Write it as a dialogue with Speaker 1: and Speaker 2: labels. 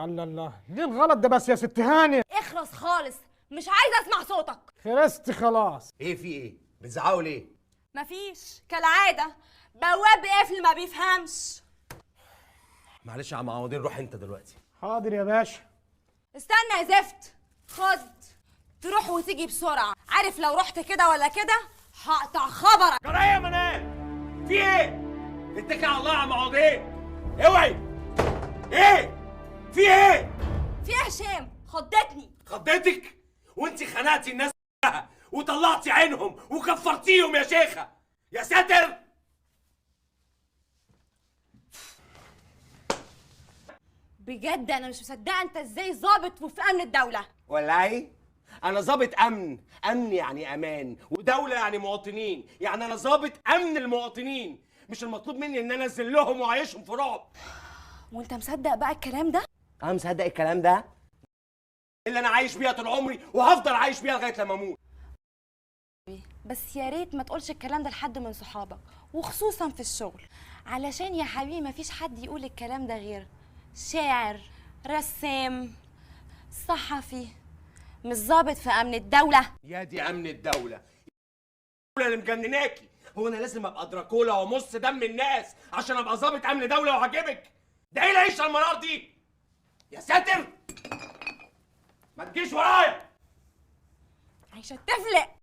Speaker 1: الله الله، ليه الغلط ده بس يا ست هاني؟
Speaker 2: اخرس خالص، مش عايزه اسمع صوتك.
Speaker 1: خرست خلاص.
Speaker 3: ايه في ايه؟ بتزعقوا ليه؟
Speaker 2: مفيش، كالعاده بواب قفل ما بيفهمش.
Speaker 3: معلش يا عم عوضين، روح انت دلوقتي.
Speaker 1: حاضر يا باشا.
Speaker 2: استنى يا زفت، خد تروح وتيجي بسرعه. عارف لو رحت كده ولا كده هقطع خبرك.
Speaker 3: جرايه يا منال، في ايه؟ اتكل على الله يا عم عوضين، اوعي. ايه؟ في ايه؟
Speaker 2: في ايه يا هشام؟ خضتني.
Speaker 3: خضتك؟ وانت خنقتي الناس كلها وطلعتي عينهم وكفرتيهم يا شيخه. يا ساتر.
Speaker 2: بجد انا مش مصدقه انت ازاي ظابط وفي امن الدوله.
Speaker 3: ولا ايه؟ انا ظابط امن، امن يعني امان، ودوله يعني مواطنين، يعني انا ظابط امن المواطنين، مش المطلوب مني ان انا انزل لهم واعيشهم في رعب.
Speaker 2: وانت مصدق بقى الكلام ده؟
Speaker 3: انا مصدق الكلام ده اللي انا عايش بيها طول عمري وهفضل عايش بيها لغايه لما اموت.
Speaker 2: بس يا ريت ما تقولش الكلام ده لحد من صحابك، وخصوصا في الشغل، علشان يا حبيبي مفيش حد يقول الكلام ده غير شاعر، رسام، صحفي، مش ظابط في امن الدوله.
Speaker 3: يا دي امن الدوله، الدوله اللي مجنناكي. هو انا لازم ابقى دراكولا وامص دم الناس عشان ابقى ظابط امن دوله وعاجبك؟ ده ايه العيشه المنار دي؟ يا ساتر، ما تجيش ورايا.
Speaker 2: عايشه تفلق.